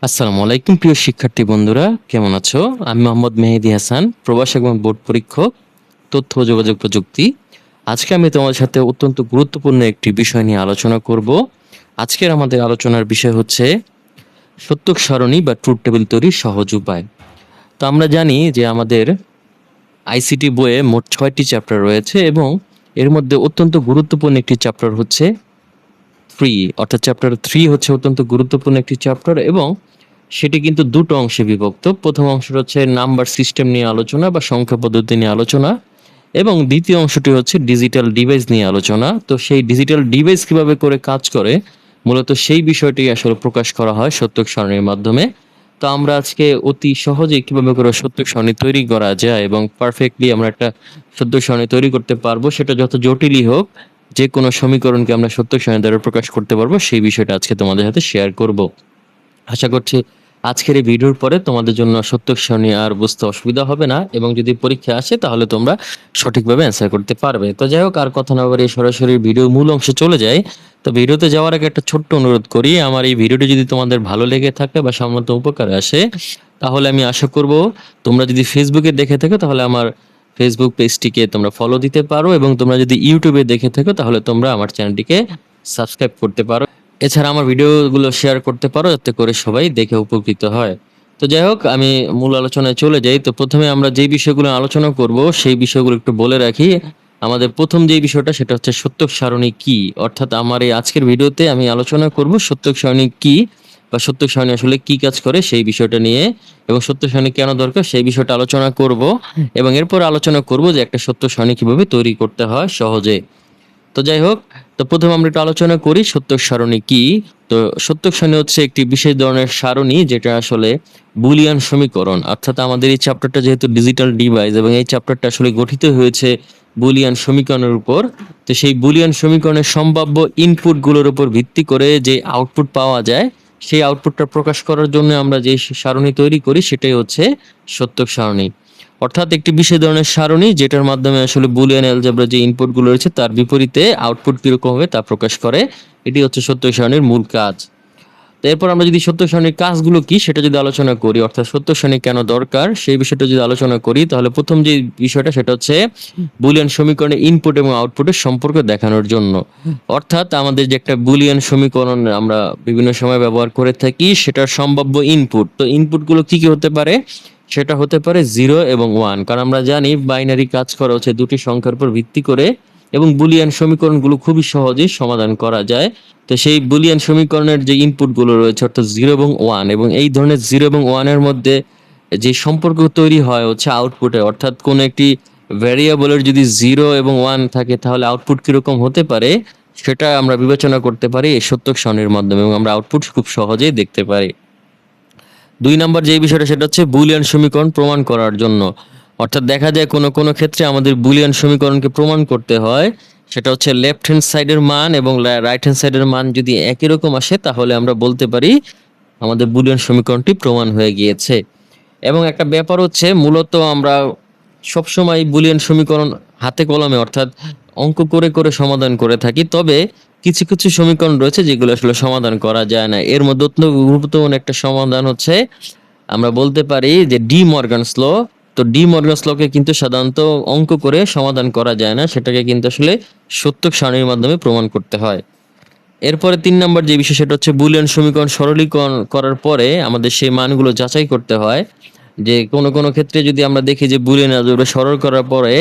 আসসালামু আলাইকুম প্রিয় শিক্ষার্থী বন্ধুরা, কেমন আছো? আমি মোহাম্মদ মেহেদী হাসান, প্রবাসী এবং বোর্ড পরীক্ষক, তথ্য ও যোগাযোগ প্রযুক্তি। আজকে আমি তোমাদের সাথে অত্যন্ত গুরুত্বপূর্ণ একটি বিষয় নিয়ে আলোচনা করব। আজকের আমাদের আলোচনার বিষয় হচ্ছে সত্যক সারণী বা ট্রুথ টেবিল তৈরির সহজ উপায়। তো আমরা জানি যে আমাদের আইসিটি বইয়ে মোট ৬টি চ্যাপ্টার রয়েছে এবং এর মধ্যে অত্যন্ত গুরুত্বপূর্ণ একটি চ্যাপ্টার হচ্ছে 3, অর্থাৎ চ্যাপ্টার 3 হচ্ছে অত্যন্ত গুরুত্বপূর্ণ একটি চ্যাপ্টার এবং সেটি কিন্তু দুটো অংশে বিভক্ত। প্রথম অংশটা হচ্ছে নাম্বার সিস্টেম নিয়ে আলোচনা বা সংখ্যা পদ্ধতি নিয়ে আলোচনা, এবং দ্বিতীয় অংশটি হচ্ছে ডিজিটাল ডিভাইস নিয়ে আলোচনা। তো সেই ডিজিটাল ডিভাইস কিভাবে করে কাজ করে, মূলত সেই বিষয়টি আসলে প্রকাশ করা হয় সত্যক সারণীর মাধ্যমে। তো আমরা আজকে অতি সহজে কিভাবে করে সত্যক সারণী তৈরি করা যায় এবং পারফেক্টলি আমরা একটা সত্যক সারণী তৈরি করতে পারবো, সেটা যত জটিলই হোক, যে কোনো সমীকরণকে আমরা সত্যক সারণী দ্বারা প্রকাশ করতে পারবো, সেই বিষয়টা আজকে তোমাদের সাথে শেয়ার করব। আশা করছি আজকের এই ভিডিওর পরে তোমাদের জন্য সত্যক সারণী আর বুঝতে অসুবিধা হবে না, এবং যদি পরীক্ষা আসে তাহলে তোমরা সঠিকভাবে অ্যান্সার করতে পারবে। তো যাই হোক, আর কথা না বলে সরাসরি ভিডিও মূল অংশে চলে যাই। তো ভিডিওতে যাওয়ার আগে একটা ছোট্ট অনুরোধ করি, আমার এই ভিডিওটি যদি তোমাদের ভালো লেগে থাকে বা সামান্য উপকারে আসে, তাহলে আমি আশা করব তোমরা যদি ফেসবুকে দেখে থাকো তাহলে আমার ফেসবুক পেজটিকে তোমরা ফলো দিতে পারো, এবং তোমরা যদি ইউটিউবে দেখে থাকো তাহলে তোমরা আমার চ্যানেলটিকে সাবস্ক্রাইব করতে পারো। এছাড়া আমার ভিডিওগুলো শেয়ার করতে পারো, যাতে করে সবাই দেখে উপকৃত হয়। তো যাই হোক, আমি মূল আলোচনায় চলে যাই। তো প্রথমে আমরা যেই বিষয়গুলো আলোচনা করব সেই বিষয়গুলো একটু বলে রাখি। আমাদের প্রথম যেই বিষয়টা সেটা হচ্ছে সত্যক সারণী কি, অর্থাৎ আমার এই আজকের ভিডিওতে আমি আলোচনা করব সত্যক সারণী কি বা সত্যক সারণী আসলে কি কাজ করে সেই বিষয়টা নিয়ে, এবং সত্যক সারণী কেন দরকার সেই বিষয়টা আলোচনা করব, এবং এরপর আলোচনা করব যে একটা সত্যক সারণী কিভাবে তৈরি করতে হয় সহজে। তো যাই হোক, তো প্রথমে আমরা একটু আলোচনা করি সত্যক সারণী কি। তো সত্যক সারণী হচ্ছে একটি বিশেষ ধরনের সারণী যেটা আসলে বুলিয়ান সমীকরণ, অর্থাৎ আমাদের এই চ্যাপ্টারটা যেহেতু ডিজিটাল ডিভাইস এবং এই চ্যাপ্টারটা আসলে গঠিত হয়েছে বুলিয়ান সমীকরণের উপর। তো সেই বুলিয়ান সমীকরণের সম্ভাব্য ইনপুট গুলোর উপর ভিত্তি করে যে আউটপুট পাওয়া যায়, সেই আউটপুটটা প্রকাশ করার জন্য আমরা যে সারণী তৈরি করি সেটাই হচ্ছে সত্যক সারণী। অর্থাৎ একটি বিশেষ ধরনের সারণী যেটার মাধ্যমে আসলে বুলিয়ান অ্যালজেব্রা যে ইনপুট গুলো রয়েছে তার বিপরীতে আউটপুট কিরকম হবে তা প্রকাশ করে। এটি হচ্ছে সত্যক সারণীর মূল কাজ। তো এরপর আমরা যদি সত্যক সারণীর কাজগুলো কি সেটা যদি আলোচনা করি, অর্থাৎ সত্যক সারণী কেন দরকার সেই বিষয়টা যদি আলোচনা করি, তাহলে প্রথম যে বিষয়টা সেটা হচ্ছে বুলিয়ান সমীকরণের ইনপুট এবং আউটপুটের সম্পর্ক দেখানোর জন্য। অর্থাৎ আমাদের যে একটা বুলিয়ান সমীকরণ আমরা বিভিন্ন সময় ব্যবহার করে থাকি, সেটার সম্ভাব্য ইনপুট, তো ইনপুটগুলো কি কি হতে পারে, সেটা হতে পারে 0 এবং 1, কারণ আমরা জানি বাইনারি কাজ করা হচ্ছে দুটি সংখ্যার উপর ভিত্তি করে, এবং বুলিয়ান সমীকরণগুলো খুবই সহজেই সমাধান করা যায়। তো সেই বুলিয়ান সমীকরণের যে ইনপুটগুলো রয়েছে অর্থাৎ 0 এবং 1, এবং এই ধরনের 0 এবং 1 এর মধ্যে যে সম্পর্ক তৈরি হয় হচ্ছে আউটপুটে, অর্থাৎ কোন একটি ভ্যারিয়েবলের যদি 0 এবং 1 থাকে তাহলে আউটপুট কিরকম হতে পারে সেটা আমরা বিবেচনা করতে পারি এই সত্যক সারণীর মাধ্যমে, এবং আমরা আউটপুট খুব সহজেই দেখতে পারি। 2 নাম্বার যে বিষয়টা সেটা হচ্ছে বুলিয়ান সমীকরণ প্রমাণ করার জন্য। অর্থাৎ দেখা যায় কোনো কোনো ক্ষেত্রে আমাদের বুলিয়ান সমীকরণকে প্রমাণ করতে হয়, সেটা হচ্ছে লেফট হ্যান্ড সাইডের মান এবং রাইট হ্যান্ড সাইডের মান যদি একই রকম আসে তাহলে আমরা বলতে পারি আমাদের বুলিয়ান সমীকরণটি প্রমাণ হয়ে গিয়েছে। এবং একটা ব্যাপার হচ্ছে, মূলত আমরা সবসময় বুলিয়ান সমীকরণ হাতে কলমে অর্থাৎ অঙ্ক করে করে সমাধান করে থাকি, তবে কিছু কিছু সমীকরণ রয়েছে যেগুলো আসলে সমাধান করা যায় না। এর মধ্যে অত্যন্ত গুরুত্বপূর্ণ একটা সমাধান হচ্ছে আমরা বলতে পারি যে ডি মর্গানস ল। তো ডি মর্গানস লকে কিন্তু সাধারণত অঙ্ক করে সমাধান করা যায় না, সেটাকে কিন্তু আসলে সত্যক সারণীর মাধ্যমে প্রমাণ করতে হয়। এরপরে 3 নাম্বার যে বিষয় সেটা হচ্ছে বুলিয়ান সমীকরণ সরলীকরণ করার পরে আমাদের সেই মানগুলো যাচাই করতে হয়, যে কোনো কোনো ক্ষেত্রে যদি আমরা দেখি যে বুলিয়ান অ্যালজেব্রা সরল করার পরে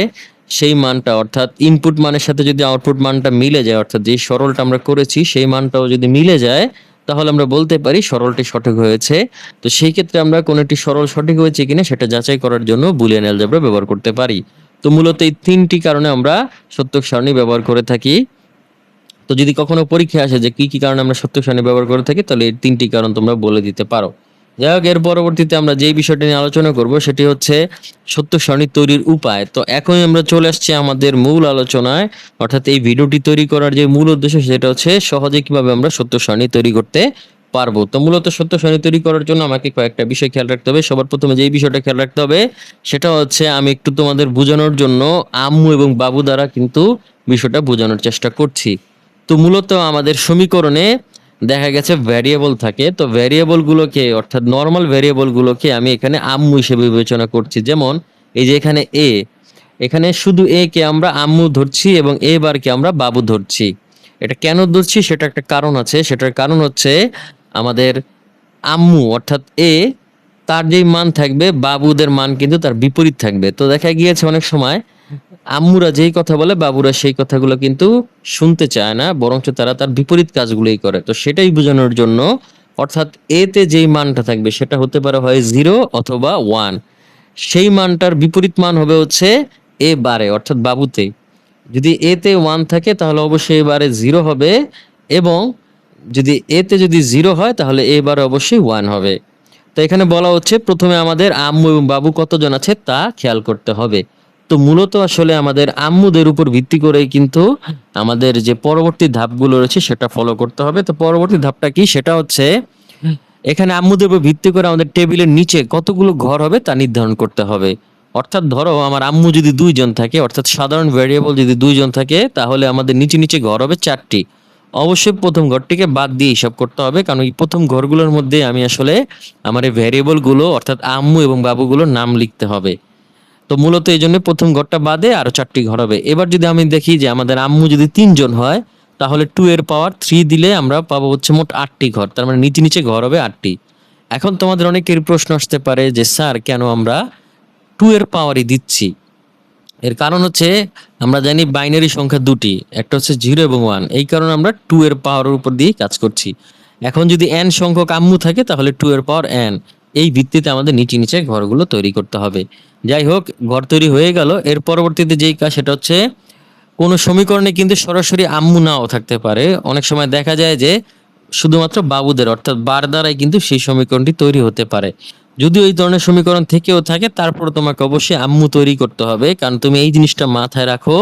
সেই মানটা অর্থাৎ ইনপুট মানের সাথে যদি আউটপুট মানটা মিলে যায়, অর্থাৎ যে সরলটা আমরা করেছি সেই মানটাও যদি মিলে যায়, তাহলে আমরা বলতে পারি সরলটি সঠিক হয়েছে। তো সেই ক্ষেত্রে আমরা কোন একটি সরল সঠিক হয়েছে কিনা সেটা যাচাই করার জন্য বুলিয়ান অ্যালজেব্রা ব্যবহার করতে পারি। তো মূলত এই 3টি কারণে আমরা সত্যক সারণী ব্যবহার করে থাকি। তো যদি কখনো পরীক্ষা আসে যে কি কি কারণে আমরা সত্যক সারণী ব্যবহার করে থাকি, তাহলে এই 3টি কারণ তোমরা বলে দিতে পারো। যাই হোক, এর পরবর্তীতে আমরা যেই বিষয়টা নিয়ে আলোচনা করব সেটি হচ্ছে সত্যক সারণী তৈরির উপায়। তো এখনই আমরা চলে আসছি আমাদের মূল আলোচনায়, অর্থাৎ এই ভিডিওটি তৈরি করার যে মূল উদ্দেশ্য সেটা হচ্ছে সহজে কিভাবে আমরা সত্যক সারণী তৈরি করতে পারবো। তো মূলত সত্যক সারণী তৈরি করার জন্য আমাকে কয়েকটা বিষয় খেয়াল রাখতে হবে। সবার প্রথমে যেই বিষয়টা খেয়াল রাখতে হবে সেটা হচ্ছে, আমি একটু তোমাদের বোঝানোর জন্য আম্মু এবং বাবু দ্বারা কিন্তু বিষয়টা বোঝানোর চেষ্টা করছি। তো মূলত আমাদের সমীকরণে দেখা গেছে ভ্যারিয়েবল থাকে, তো ভ্যারিয়েবল গুলোকে অর্থাৎ নর্মাল ভ্যারিয়েবল গুলোকে আমি এখানে আম্মু হিসেবে বিবেচনা করছি। যেমন এই যে এখানে এখানে শুধু এ কে আমরা আম্মু ধরছি এবং এ বার কে আমরা বাবু ধরছি। এটা কেন ধরছি সেটা একটা কারণ আছে, সেটার কারণ হচ্ছে আমাদের আম্মু অর্থাৎ তার যেই মান থাকবে বাবুদের মান কিন্তু তার বিপরীত থাকবে। তো দেখা গিয়েছে অনেক সময় আম্মুরা যেই কথা বলে বাবুরা সেই কথাগুলো কিন্তু শুনতে চায় না, বরঞ্চ তারা তার বিপরীত কাজগুলোই করে। তো সেটাই বোঝানোর জন্য অর্থাৎ তে যেই মানটা থাকবে সেটা হতে পারে হয় 0 অথবা 1, সেই মানটার বিপরীত মান হবে হচ্ছে এ বারে অর্থাৎ বাবুতে। যদি তে 1 থাকে তাহলে অবশ্যই এবারে 0 হবে, এবং যদি যদি 0 হয় তাহলে এবারে অবশ্যই 1 হবে। তো এখানে বলা হচ্ছে প্রথমে আমাদের আম্মু এবং বাবু কতজন আছে তা খেয়াল করতে হবে। তো মূলত আসলে আমাদের আম্মুদের উপর ভিত্তি করেই কিন্তু আমাদের যে পরবর্তী ধাপগুলো রয়েছে সেটা ফলো করতে হবে। তো পরবর্তী ধাপটা কি, সেটা হচ্ছে এখানে আম্মুদের উপর ভিত্তি করে আমাদের টেবিলের নিচে কতগুলো ঘর হবে তা নির্ধারণ করতে হবে। অর্থাৎ ধরো আমার আম্মু যদি 2 জন থাকে, অর্থাৎ সাধারণ ভেরিয়েবল যদি 2 জন থাকে, তাহলে আমাদের নিচে নিচে ঘর হবে 4টি। অবশ্যই প্রথম ঘরটিকে বাদ দিয়ে হিসাব করতে হবে, কারণ এই প্রথম ঘরগুলোর মধ্যে আমি আসলে আমার এই ভেরিয়েবল গুলো অর্থাৎ আম্মু এবং বাবুগুলোর নাম লিখতে হবে। তো মূলত এই জন্য প্রথম ঘরটা বাদে আরো 4টি ঘর হবে। এবার যদি আমি দেখি যে আমাদের আম্মু যদি 3 জন হয়, তাহলে 2 এর পাওয়ার 3 দিলে আমরা পাবো হচ্ছে মোট 8টি ঘর, তার মানে নিচে নিচে ঘর হবে 8টি। এখন তোমাদের অনেকের প্রশ্ন আসতে পারে যে স্যার কেন আমরা 2 এর পাওয়ারই দিচ্ছি? এর কারণ হচ্ছে আমরা জানি বাইনারি সংখ্যা দুটি, একটা হচ্ছে 0 এবং 1, এই কারণে আমরা 2 এর পাওয়ারের উপর দিয়ে কাজ করছি। এখন যদি n সংখ্যক আম্মু থাকে তাহলে 2 এর পাওয়ার n, এই ভিত্তিতে আমাদের নিচে নিচে ঘরগুলো তৈরি করতে হবে। যাই হোক, ঘর তৈরি হয়ে গেল। এর পরবর্তীতে যেই কাজ সেটা হচ্ছে কোনো সমীকরণে কিন্তু সরাসরি আম্মু নাও থাকতে পারে। অনেক সময় দেখা যায় যে শুধুমাত্র বাবুদের অর্থাৎ বার দ্বারাই কিন্তু সেই সমীকরণটি তৈরি হতে পারে। যদিও এই ধরনের সমীকরণ থেকেও থাকে, তারপর তোমাকে অবশ্যই আম্মু তৈরি করতে হবে, কারণ তুমি এই জিনিসটা মাথায় রাখো,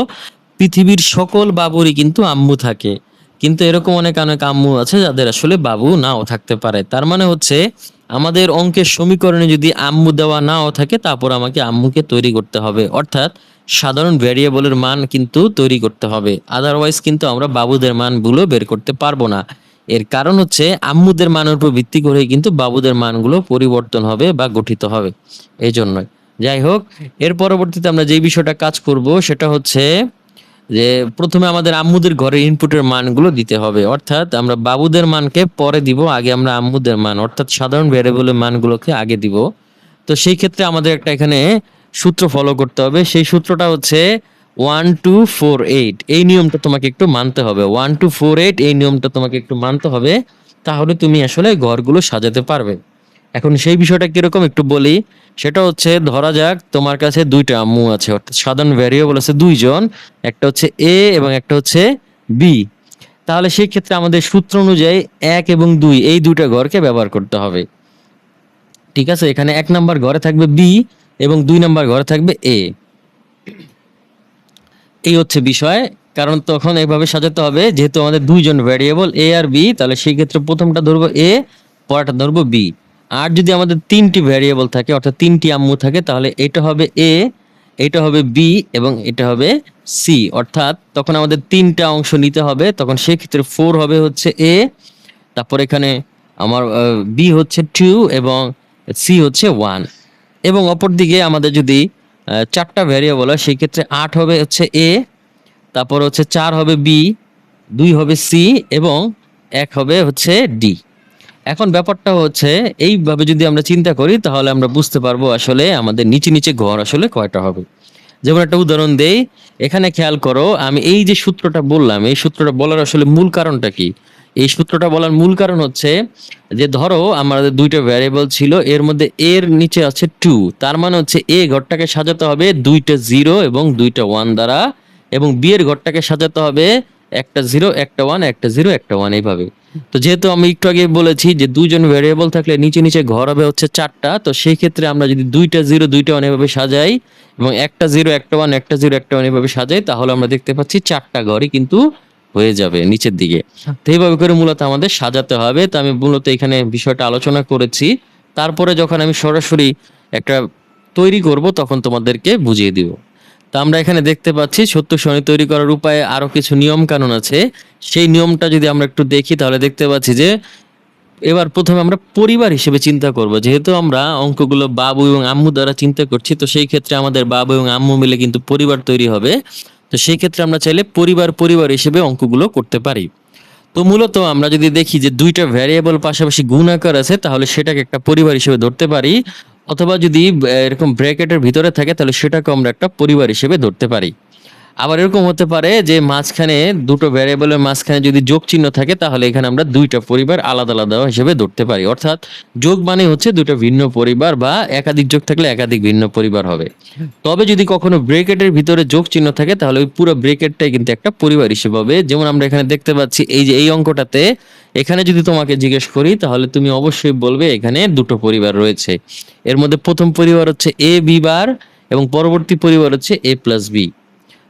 পৃথিবীর সকল বাবুরই কিন্তু আম্মু থাকে, কিন্তু এরকম অনেক অনেক আম্মু আছে যাদের আসলে বাবু নাও থাকতে পারে। তার মানে হচ্ছে আমাদের অঙ্কের সমীকরণে যদি আম্মু দেওয়া নাও থাকে, তারপর আমাকে আম্মুকে তৈরি করতে হবে, অর্থাৎ সাধারণ ভেরিয়েবলের মান কিন্তু তৈরি করতে হবে। আদারওয়াইজ কিন্তু আমরা বাবুদের মানগুলো বের করতে পারবো না। এর কারণ হচ্ছে আম্মুদের মানের উপর ভিত্তি করেই কিন্তু বাবুদের মানগুলো পরিবর্তন হবে বা গঠিত হবে, এই জন্যই। যাই হোক, এর পরবর্তীতে আমরা যেই বিষয়টা কাজ করব সেটা হচ্ছে যে প্রথমে আমাদের আম্মুদের ঘরের ইনপুটের মানগুলো দিতে হবে, অর্থাৎ আমরা বাবুদের মানকে পরে দিব, আগে আমরা আম্মুদের মান অর্থাৎ সাধারণ ভেরিয়েবলের মানগুলোকে আগে দিব। তো সেই ক্ষেত্রে আমাদের একটা এখানে সূত্র ফলো করতে হবে। সেই সূত্রটা হচ্ছে 1248, এই নিয়মটা তোমাকে একটু মানতে হবে। 1248 এই নিয়মটা তোমাকে একটু মানতে হবে, তাহলে তুমি আসলে ঘরগুলো সাজাতে পারবে। এখন সেই বিষয়টা কিরকম একটু বলি। সেটা হচ্ছে ধরা যাক তোমার কাছে 2টা আম্মু আছে, অর্থাৎ সাধারণ ভ্যারিয়েবল আছে 2 জন, একটা হচ্ছে এ এবং একটা হচ্ছে বি। তাহলে সেই ক্ষেত্রে আমাদের সূত্র অনুযায়ী 1 এবং 2 এই 2টা ঘরকে ব্যবহার করতে হবে। ঠিক আছে, এখানে 1 নাম্বার ঘরে থাকবে বি এবং 2 নাম্বার ঘরে থাকবে এ। এই হচ্ছে বিষয়, কারণ তখন এইভাবে সাজাতে হবে, যেহেতু আমাদের 2 জন ভ্যারিয়েবল এ আর বি, তাহলে সেই ক্ষেত্রে প্রথমটা ধরবো এ, পরেরটা ধরবো বি। আর যদি আমাদের 3টি ভ্যারিয়েবল থাকে অর্থাৎ 3টি আম্মু থাকে, তাহলে এটা হবে এ, এটা হবে বি এবং এটা হবে সি। অর্থাৎ তখন আমাদের 3টা অংশ নিতে হবে, তখন সেই ক্ষেত্রে 4 হবে হচ্ছে এ, তারপর এখানে আমার বি হচ্ছে 2 এবং সি হচ্ছে 1। এবং অপরদিকে আমাদের যদি 4টা ভ্যারিয়েবল হয়, সেই ক্ষেত্রে 8 হবে হচ্ছে এ, তারপর হচ্ছে 4 হবে বি, 2 হবে সি এবং 1 হবে হচ্ছে ডি। এখন ব্যাপারটা হচ্ছে এইভাবে যদি আমরা চিন্তা করি তাহলে আমরা বুঝতে পারবো আসলে আমাদের নিচে নিচে ঘর আসলে কয়টা হবে। যেমন একটা উদাহরণ দেই, এখানে খেয়াল করো, আমি এই যে সূত্রটা বললাম, এই সূত্রটা বলার আসলে মূল কারণটা কি? এই সূত্রটা বলার মূল কারণ হচ্ছে যে ধরো আমাদের 2টা ভ্যারিয়েবল ছিল, এর মধ্যে এর নিচে আছে 2, তার মানে হচ্ছে এ ঘরটাকে সাজাতে হবে 2টা 0 এবং 2টা 1 দ্বারা, এবং বি এর ঘরটাকে সাজাতে হবে একটা 0 একটা 1 একটা 0 একটা 1 এইভাবে। তো যেহেতু আমি একটু আগে বলেছি যে 2 জন ভ্যারিয়েবল থাকলে নিচে নিচে ঘর হবে হচ্ছে 4টা, তো সেই ক্ষেত্রে আমরা যদি 2টা 0 2টা 1 এভাবে সাজাই এবং একটা 0 একটা 1 একটা 0 একটা 1 এভাবে সাজাই, তাহলে আমরা দেখতে পাচ্ছি 4টা ঘরই কিন্তু হয়ে যাবে নিচের দিকে। তো এইভাবে করে মূলত আমাদের সাজাতে হবে। তো আমি মূলত এখানে বিষয়টা আলোচনা করেছি, তারপরে যখন আমি সরাসরি একটা তৈরি করব তখন তোমাদেরকে বুঝিয়ে দিব। তা আমরা এখানে দেখতে পাচ্ছি সত্য সারণী তৈরি করার উপায়ে আরো কিছু নিয়ম কানুন আছে। সেই নিয়মটা যদি আমরা একটু দেখি তাহলে দেখতে পাচ্ছি যে এবার প্রথমে আমরা পরিবার হিসেবে চিন্তা করব। যেহেতু আমরা অঙ্কগুলো বাবু এবং আম্মু দ্বারা চিন্তা করছি, তো সেই ক্ষেত্রে আমাদের বাবু এবং আম্মু মিলে কিন্তু পরিবার তৈরি হবে। তো সেই ক্ষেত্রে আমরা চাইলে পরিবার পরিবার হিসেবে অঙ্কগুলো করতে পারি। তো মূলত আমরা যদি দেখি যে দুইটা ভ্যারিয়েবল পাশাপাশি গুণ আকার আছে, তাহলে সেটাকে একটা পরিবার হিসেবে ধরতে পারি। অথবা যদি এরকম ব্র্যাকেটের ভিতরে থাকে তাহলে সেটাকে আমরা একটা পরিবার হিসেবে ধরতে পারি। আবার এরকম হতে পারে যে মাঝখানে দুটো ভ্যারিয়েবলের মাঝখানে যদি যোগ চিহ্ন থাকে তাহলে এখানে আমরা দুইটা পরিবার আলাদা আলাদা হিসেবে ধরতে পারি। অর্থাৎ যোগ মানে হচ্ছে দুটো ভিন্ন পরিবার, বা একাধিক যোগ থাকলে একাধিক ভিন্ন পরিবার হবে। তবে যদি কখনো ব্রেকেটের ভিতরে যোগ চিহ্ন থাকে তাহলে ওই পুরো ব্রেকেটটাই কিন্তু একটা পরিবার হিসেবে হবে। যেমন আমরা এখানে দেখতে পাচ্ছি এই যে এই অঙ্কটাতে, এখানে যদি তোমাকে জিজ্ঞেস করি তাহলে তুমি অবশ্যই বলবে এখানে দুটো পরিবার রয়েছে। এর মধ্যে প্রথম পরিবার হচ্ছে এ বি বার এবং পরবর্তী পরিবার হচ্ছে এ প্লাস বি।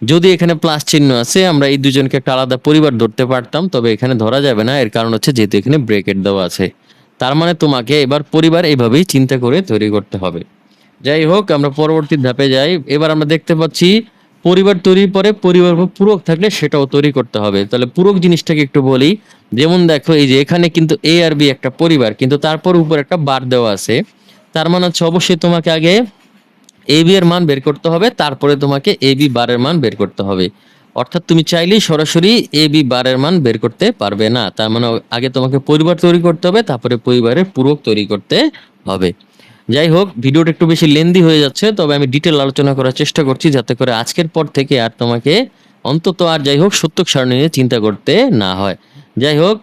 যদি এখানে প্লাস চিহ্ন আছে আমরা এই দুজনকে একটা আলাদা পরিবার ধরতে পারতাম, তবে এখানে ধরা যাবে না। এর কারণ হচ্ছে যেহেতু এখানে ব্রেকেট দেওয়া আছে। তার মানে তোমাকে এবার পরিবার এইভাবেই চিন্তা করে তৈরি করতে হবে। যাই হোক, আমরা পরবর্তী ধাপে যাই। এবার আমরা দেখতে পাচ্ছি পরিবার তৈরির পরে পরিবার পূরক থাকলে সেটাও তৈরি করতে হবে। তাহলে পূরক জিনিসটাকে একটু বলি। যেমন দেখো এই যে এখানে কিন্তু এ আর বি একটা পরিবার, কিন্তু তারপর উপর একটা বার দেওয়া আছে। তার মানে হচ্ছে অবশ্যই তোমাকে আগে এ বি এর মান বের করতে হবে, তারপরে তোমাকে এ বি বারের মান বের করতে হবে। অর্থাৎ তুমি চাইলেই সরাসরি এ বি বারের মান বের করতে পারবে না। তার মানে আগে তোমাকে পরিবার তৈরি করতে হবে, তারপরে পরিবারের পূরক তৈরি করতে হবে। যাই হোক, ভিডিওটা একটু বেশি লেন্দি হয়ে যাচ্ছে, তবে আমি ডিটেল আলোচনা করার চেষ্টা করছি যাতে করে আজকের পর থেকে আর তোমাকে অন্তত আর যাই হোক সত্যক সারণী নিয়ে চিন্তা করতে না হয়। যাই হোক,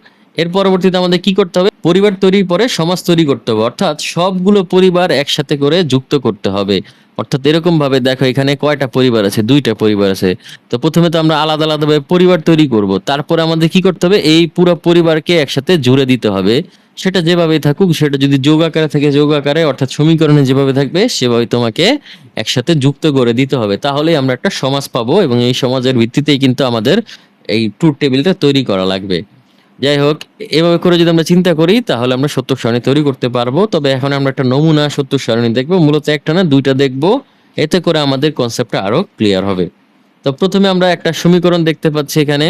এর পরবর্তীতে আমাদের কি করতে হবে? পরিবার তৈরির পরে সমাজ তৈরি করতে হবে, অর্থাৎ সবগুলো পরিবার একসাথে করে যুক্ত করতে হবে। অর্থাৎ এরকম ভাবে দেখো এখানে কয়টা পরিবার আছে? দুইটা পরিবার আছে। তো প্রথমে তো আমরা আলাদা আলাদা ভাবে পরিবার তৈরি করব, তারপরে আমাদের কি করতে হবে? এই পুরো পরিবারকে একসাথে জুড়ে দিতে হবে। সেটা যেভাবেই থাকুক, সেটা যদি যোগ আকারে থাকে যোগ আকারে, অর্থাৎ সমীকরণে যেভাবে থাকবে সেভাবে তোমাকে একসাথে যুক্ত করে দিতে হবে। তাহলেই আমরা একটা সমাজ পাবো, এবং এই সমাজের ভিত্তিতেই কিন্তু আমাদের এই ট্রুথ টেবিলটা তৈরি করা লাগবে। যাই হোক, এভাবে করে যদি আমরা চিন্তা করি তাহলে আমরা সত্য সারণী তৈরি করতে পারবো। তবে এখন আমরা একটা নমুনা সত্য সারণী দেখবো, মূলত একটা না দুইটা দেখবো। এতে করে আমাদের কনসেপ্টটা আরো ক্লিয়ার হবে। তো প্রথমে আমরা একটা সমীকরণ দেখতে পাচ্ছি এখানে।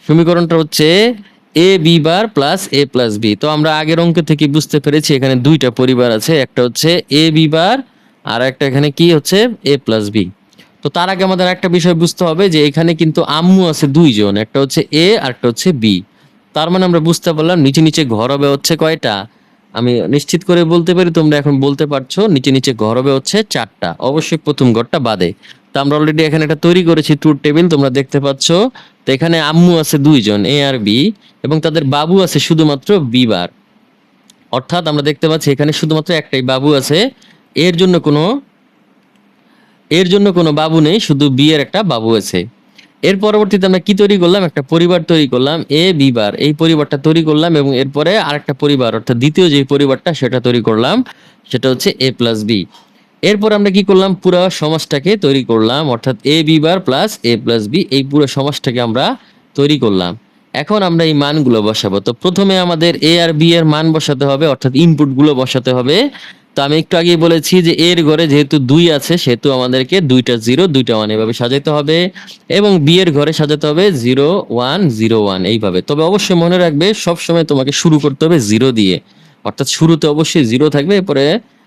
সমীকরণটা হচ্ছে A B bar plus A plus B. তো আমরা আগের অঙ্ক থেকে বুঝতে পেরেছি এখানে দুইটা পরিবার আছে, একটা হচ্ছে এ বি বার আর একটা এখানে কি হচ্ছে এ প্লাস বি। তো তার আগে আমাদের একটা বিষয় বুঝতে হবে যে এখানে কিন্তু আম্মু আছে দুইজন, একটা হচ্ছে এ আর একটা হচ্ছে বি। তার মানে আমরা বুঝতে পারলাম নিচে নিচে ঘর হবে হচ্ছে কয়টা? আমি নিশ্চিত করে বলতে পারি, তোমরা এখন বলতে পারছো নিচে নিচে ঘর হবে হচ্ছে চারটা, অবশ্যই প্রথম ঘরটা বাদে। তো আমরা অলরেডি এখানে একটা তৈরি করেছি ট্রুথ টেবিল, তোমরা দেখতে পাচ্ছ। তো এখানে আম্মু আছে দুইজন এ আর বি, এবং তাদের বাবু আছে শুধুমাত্র বি বার। অর্থাৎ আমরা দেখতে পাচ্ছি এখানে শুধুমাত্র একটাই বাবু আছে। এর জন্য কোনো এর জন্য কোনো বাবু নেই, শুধু বি এর একটা বাবু আছে। এর পরবর্তীতে আমরা কি তৈরি করলাম? একটা পরিবার তৈরি করলাম এ বি বার, এই পরিবারটা তৈরি করলাম, এবং এরপরে আরেকটা পরিবার অর্থাৎ দ্বিতীয় যে পরিবারটা সেটা তৈরি করলাম, সেটা হচ্ছে এ প্লাস বি। এরপর আমরা কি করলাম? পুরো সমাজটাকে তৈরি করলাম, অর্থাৎ A B bar plus A plus B, এই পুরো সমাজটাকে আমরা তৈরি করলাম। এখন আমরা এই মানগুলো বসাবো। তো প্রথমে আমাদের এ আর বি এর মান বসাতে হবে, অর্থাৎ ইনপুট গুলো বসাতে হবে। তো আমি একটু আগেই বলেছি যে এর ঘরে যেহেতু দুই আছে সেহেতু আমাদেরকে দুইটা জিরো দুইটা ওয়ান এভাবে সাজাতে হবে, এবং বি এর ঘরে সাজাতে হবে 0 1 0 1 এইভাবে। তবে অবশ্যই মনে রাখবে সবসময় তোমাকে শুরু করতে হবে জিরো দিয়ে, অর্থাৎ শুরুতে অবশ্যই জিরো থাকবে, এরপরে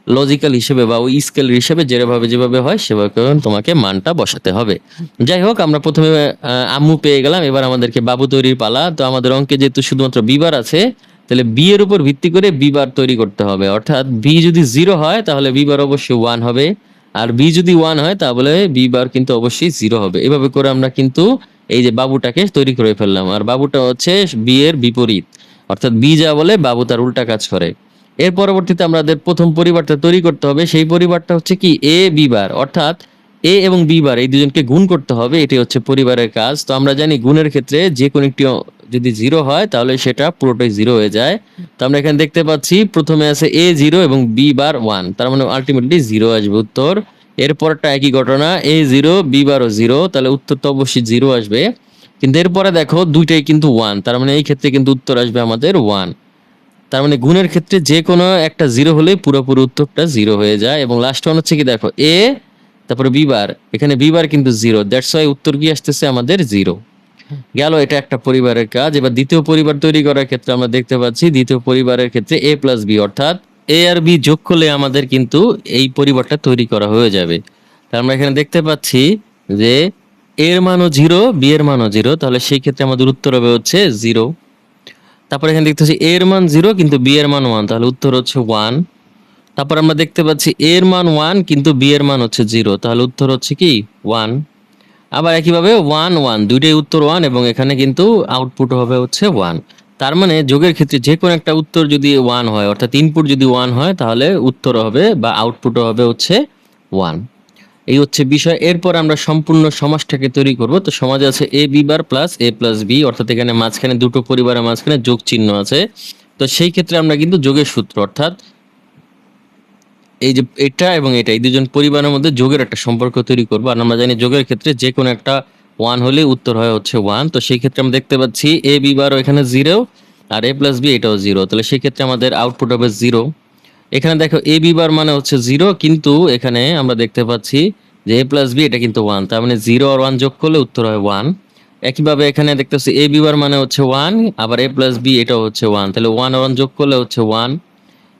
লজিক্যাল হিসেবে বা ওই স্কেল হিসেবে যেভাবে যেভাবে হয় সেভাবে তোমাকে মানটা বসাতে হবে। যাই হোক, আমরা প্রথমে আম্মু পেয়ে গেলাম, এবার আমাদেরকে বাবু তৈরির পালা। তো আমাদের অঙ্কে যেহেতু শুধুমাত্র বিবার আছে, তাহলে বি এর উপর ভিত্তি করে বি বার তৈরি করতে হবে। অর্থাৎ বি যদি জিরো হয় তাহলে বি বার অবশ্যই ওয়ান হবে, আর বি যদি ওয়ান হয় তাহলে বি বার কিন্তু অবশ্যই জিরো হবে। এভাবে করে আমরা কিন্তু এই যে বাবুটাকে তৈরি করে ফেললাম, আর বাবুটা হচ্ছে বি এর বিপরীত, অর্থাৎ বি যা বলে বাবু তার উল্টা কাজ করে। এর পরবর্তীতে আমাদের প্রথম পরিবারটা তৈরি করতে হবে, সেই পরিবারটা হচ্ছে কি এ বি বার, অর্থাৎ এ এবং বি বার এই দুজনকে গুণ করতে হবে, এটি হচ্ছে পরিবারের কাজ। তো আমরা জানি গুণের ক্ষেত্রে যে কোনো একটি যদি জিরো হয় তাহলে সেটা পুরোটাই জিরো হয়ে যায়। তো আমরা এখানে দেখতে পাচ্ছি প্রথমে আছে এ জিরো এবং বি বার ওয়ান, তার মানে আলটিমেটলি জিরো আসবে উত্তর। এরপরটা একই ঘটনা, এ জিরো বি বারও জিরো, তাহলে উত্তর তো অবশ্যই জিরো আসবে। কিন্তু এরপরে দেখো দুইটাই কিন্তু ওয়ান, তার মানে এই ক্ষেত্রে কিন্তু উত্তর আসবে আমাদের ওয়ান। তার মানে গুণের ক্ষেত্রে যে কোনো একটা জিরো হলে পুরোপুরি উত্তরটা জিরো হয়ে যায়। এবং লাস্ট ওয়ান হচ্ছে কি দেখো এ তারপরে বিবার, এখানে বিবার কিন্তু 0, দ্যাটস ওয়াই উত্তর কি আসতেছে আমাদের 0 গেল। এটা একটা পরিবারের কাজ। এবার দ্বিতীয় পরিবার তৈরি করার ক্ষেত্রে আমরা দেখতে পাচ্ছি দ্বিতীয় পরিবারের ক্ষেত্রে a প্লাস বি, অর্থাৎ a আর b যোগ করলে আমাদের কিন্তু এই পরিবারটা তৈরি করা হয়ে যাবে। তার আমরা এখানে দেখতে পাচ্ছি যে a এর মানও 0, b এর মানও 0, তাহলে সেই ক্ষেত্রে আমাদের উত্তর হবে হচ্ছে 0। তারপর এখানে দেখতে পাচ্ছি a এর মান 0 কিন্তু b এর মান 1, তাহলে উত্তর হচ্ছে 1। তারপর আমরা দেখতে পাচ্ছি a এর মান 1 কিন্তু b এর মান হচ্ছে 0, তাহলে উত্তর হচ্ছে কি 1। আবার একইভাবে 1 1, দুইটাই উত্তর 1 এবং এখানে কিন্তু আউটপুট হবে হচ্ছে 1। তার মানে যোগের ক্ষেত্রে যে কোনো একটা উত্তর যদি 1 হয়, অর্থাৎ ইনপুট যদি 1 হয়, তাহলে উত্তর হবে বা আউটপুটও হবে হচ্ছে 1। এই হচ্ছে বিষয়। এরপর আমরা সম্পূর্ণ সমাসটাকে তৈরি করব। তো সমাজে আছে a b bar plus a plus b, অর্থাৎ এখানে মাঝখানে দুটো পরিবারের মাঝখানে যোগ চিহ্ন আছে। তো সেই ক্ষেত্রে আমরা কিন্তু যোগের সূত্র, অর্থাৎ এই যে এটা এবং এটা, এই দুজন পরিবারের মধ্যে যোগের একটা সম্পর্ক তৈরি করবো। আর আমরা জানি যোগের ক্ষেত্রে যে কোনো একটা 1 হলে উত্তর হয় হচ্ছে 1। তো সেই ক্ষেত্রে আমরা দেখতে পাচ্ছি a b বার এখানে 0 আর a প্লাস b এটাও 0, তাহলে সেই ক্ষেত্রে আমাদের আউটপুট হবে 0। এখানে দেখো a b বার মানে হচ্ছে 0, কিন্তু এখানে আমরা দেখতে পাচ্ছি যে a প্লাস b এটা কিন্তু 1, তার মানে 0 আর 1 যোগ করলে উত্তর হয় 1। একইভাবে এখানে দেখতে পাচ্ছি a b বার মানে হচ্ছে 1, আবার a প্লাস b এটাও হচ্ছে 1, তাহলে 1 আর 1 যোগ করলে হচ্ছে 1।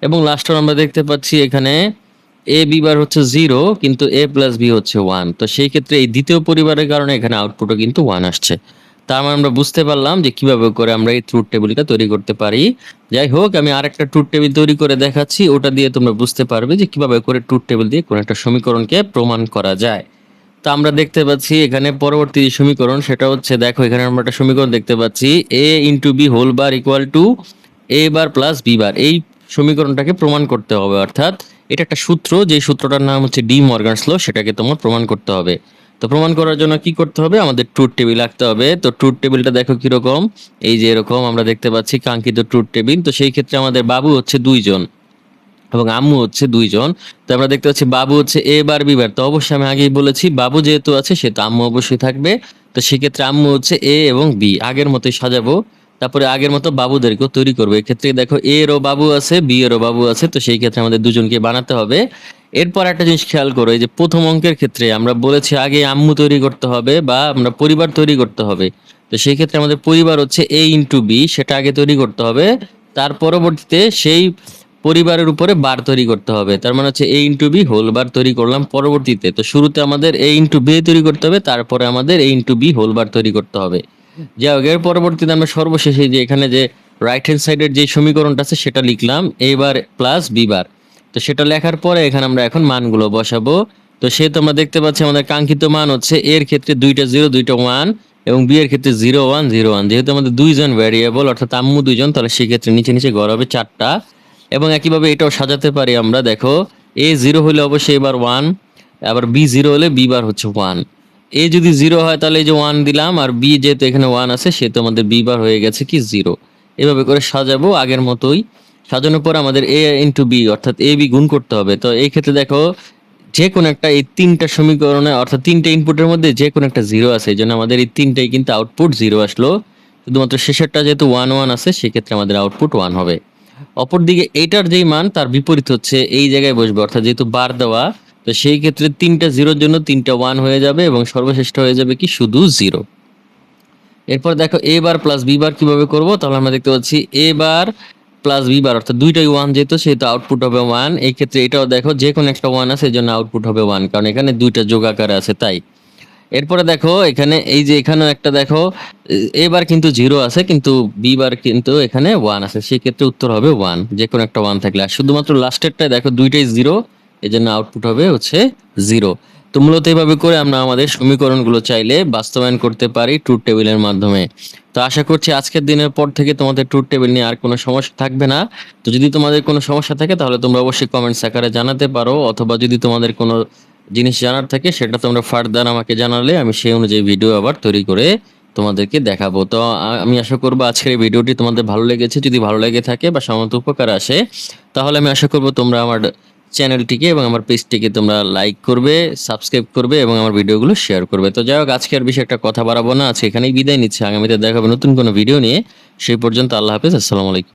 এবং লাস্টে আমরা দেখতে পাচ্ছি এখানে a b বার হচ্ছে 0 কিন্তু a প্লাস b হচ্ছে 1, তো সেই ক্ষেত্রে এই দ্বিতীয় পরিবারের কারণে এখানে আউটপুটও কিন্তু 1 আসছে। তার মানে আমরা বুঝতে পারলাম যে কিভাবে করে আমরা এই ট্রুথ টেবিলটা তৈরি করতে পারি। যাই হোক, আমি আরেকটা ট্রুথ টেবিল তৈরি করে দেখাচ্ছি, ওটা দিয়ে তোমরা বুঝতে পারবে যে কিভাবে করে ট্রুথ টেবিল দিয়ে কোনো একটা সমীকরণকে প্রমাণ করা যায়। তো আমরা দেখতে পাচ্ছি এখানে পরবর্তী সমীকরণ, সেটা হচ্ছে দেখো এখানে আমরা একটা সমীকরণ দেখতে পাচ্ছি a into B whole bar equal to a bar plus b bar. এই সমীকরণটাকে প্রমাণ করতে হবে, অর্থাৎ এটা একটা সূত্র, যে সূত্রটার নাম হচ্ছে ডি মর্গানস ল, সেটাকে তোমার প্রমাণ করতে হবে। তো প্রমাণ করার জন্য কি করতে হবে, আমাদের ট্রুথ টেবিল আঁকতে হবে। তো ট্রুথ টেবিলটা দেখো কিরকম, এই যে এরকম আমরা দেখতে পাচ্ছি কাঙ্ক্ষিত ট্রুথ টেবিল। তো সেই ক্ষেত্রে আমাদের বাবু হচ্ছে 2 জন এবং আম্মু হচ্ছে 2 জন। তো আমরা দেখতে পাচ্ছি বাবু হচ্ছে a বার b বার, তো অবশ্যই আমি আগেই বলেছি বাবু যেহেতু আছে সেহেতু আম্মু অবশ্যই থাকবে। তো সেক্ষেত্রে আম্মু হচ্ছে a এবং b, আগের মতোই সাজাবো। তারপরে আগের মতো বাবুদেরকেও তৈরি করবো। এক্ষেত্রে দেখো a এরও বাবু আছে, b এরও বাবু আছে, তো সেই ক্ষেত্রে আমাদের দুজনকে বানাতে হবে। এরপর একটা জিনিস খেয়াল করো, এই যে প্রথম অঙ্কের ক্ষেত্রে আমরা বলেছি আগে আম্মু তৈরি করতে হবে বা আমরা পরিবার তৈরি করতে হবে। তো সেই ক্ষেত্রে আমাদের পরিবার হচ্ছে a ইন্টু b, সেটা আগে তৈরি করতে হবে। তার পরবর্তীতে সেই পরিবারের উপরে বার তৈরি করতে হবে, তার মানে হচ্ছে a into B whole bar তৈরি করলাম পরবর্তীতে। তো শুরুতে আমাদের a ইন্টু বি তৈরি করতে হবে, তারপরে আমাদের a into B whole bar তৈরি করতে হবে। যাই হোক, এর পরবর্তীতে আমরা সর্বশেষে যে এখানে যে রাইট হ্যান্ড সাইডের যে সমীকরণটা আছে সেটা লিখলাম a বার প্লাস b বার। তো সেটা লেখার পরে এখানে আমরা এখন মানগুলো বসাবো। তো সে তোমরা দেখতে পাচ্ছি আমাদের কাঙ্ক্ষিত মান হচ্ছে এর ক্ষেত্রে 2টা 0 2টা 1 এবং বি এর ক্ষেত্রে 0 1 0 1। যেহেতু আমাদের 2 জন ভ্যারিয়েবল, অর্থাৎ আম্মু 2 জন, তাহলে সেক্ষেত্রে নিচে নিচে ঘর হবে 4টা। এবং একইভাবে এটাও সাজাতে পারি আমরা, দেখো a 0 হলে অবশ্যই এবার 1, আবার b 0 হলে b বার হচ্ছে 1। a যদি 0 হয় তাহলে এই যে 1 দিলাম, আর b যেহেতু এখানে 1 আছে সেহেতু আমাদের b বার হয়ে গেছে কি 0। এভাবে করে সাজাবো আগের মতোই। সাজানোর পর আমাদের a ইন্টু b অর্থাৎ a b গুণ করতে হবে। তো এই ক্ষেত্রে দেখো যে কোনো একটা এই 3টা সমীকরণে, অর্থাৎ 3টে ইনপুটের মধ্যে যে কোনো একটা 0 আছে, এই জন্য আমাদের এই 3টাই কিন্তু আউটপুট 0 আসলো। শুধুমাত্র শেষেরটা যেহেতু 1 1 আছে সেক্ষেত্রে আমাদের আউটপুট 1 হবে। অপরদিকে এইটার যেই মান তার বিপরীত হচ্ছে এই জায়গায় বসবে, অর্থাৎ যেহেতু বার দেওয়া, তো সেই ক্ষেত্রে 3টা 0-র জন্য 3টা 1 হয়ে যাবে এবং সর্বশেষটা হয়ে যাবে কি শুধু 0। এরপর দেখো a বার প্লাস b বার কিভাবে করব, তাহলে আমরা দেখতে পাচ্ছি a বার প্লাস b বার, অর্থাৎ দুইটাই 1 যেহেতু সেহেতু আউটপুট হবে 1। এই ক্ষেত্রে এটাও দেখো যে কোনো একটা 1 আছে, এই জন্য আউটপুট হবে 1, কারণ এখানে দুইটা যোগ আকারে আছে তাই। এরপরে দেখো এখানে এই যে এখানেও একটা দেখো a বার কিন্তু 0 আছে কিন্তু b বার কিন্তু এখানে 1 আছে, সেই ক্ষেত্রে উত্তর হবে 1, যে কোনো একটা 1 থাকলে। আর শুধুমাত্র লাস্টেরটায় দেখো দুইটাই 0, এই জন্য আউটপুট হবে হচ্ছে 0। তো মূলত এইভাবে করে আমরা আমাদের সমীকরণগুলো চাইলে বাস্তবায়ন করতে পারি ট্রুথ টেবিলের মাধ্যমে। তো আশা করছি আজকের দিনের পর থেকে তোমাদের ট্রুথ টেবিল নিয়ে আর কোনো সমস্যা থাকবে না। তো যদি তোমাদের কোনো সমস্যা থাকে তাহলে তোমরা অবশ্যই কমেন্টস আকারে জানাতে পারো, অথবা যদি তোমাদের কোনো জিনিস জানার থাকে সেটা তোমরা ফার্দার আমাকে জানালে আমি সেই অনুযায়ী ভিডিও আবার তৈরি করে তোমাদেরকে দেখাবো। তো আমি আশা করবো আজকের এই ভিডিওটি তোমাদের ভালো লেগেছে। যদি ভালো লেগে থাকে বা সামান্য উপকার আসে, তাহলে আমি আশা করবো তোমরা আমার চ্যানেলটিকে এবং আমার পেজটিকে তোমরা লাইক করবে, সাবস্ক্রাইব করবে এবং আমার ভিডিওগুলো শেয়ার করবে। তো যাই হোক, আজকে আর বেশি একটা কথা বাড়াবো না, আজকে এখানেই বিদায় নিচ্ছি। আগামীতে দেখা হবে নতুন কোনো ভিডিও নিয়ে। সেই পর্যন্ত আল্লাহ হাফেজ, আসসালামু আলাইকুম।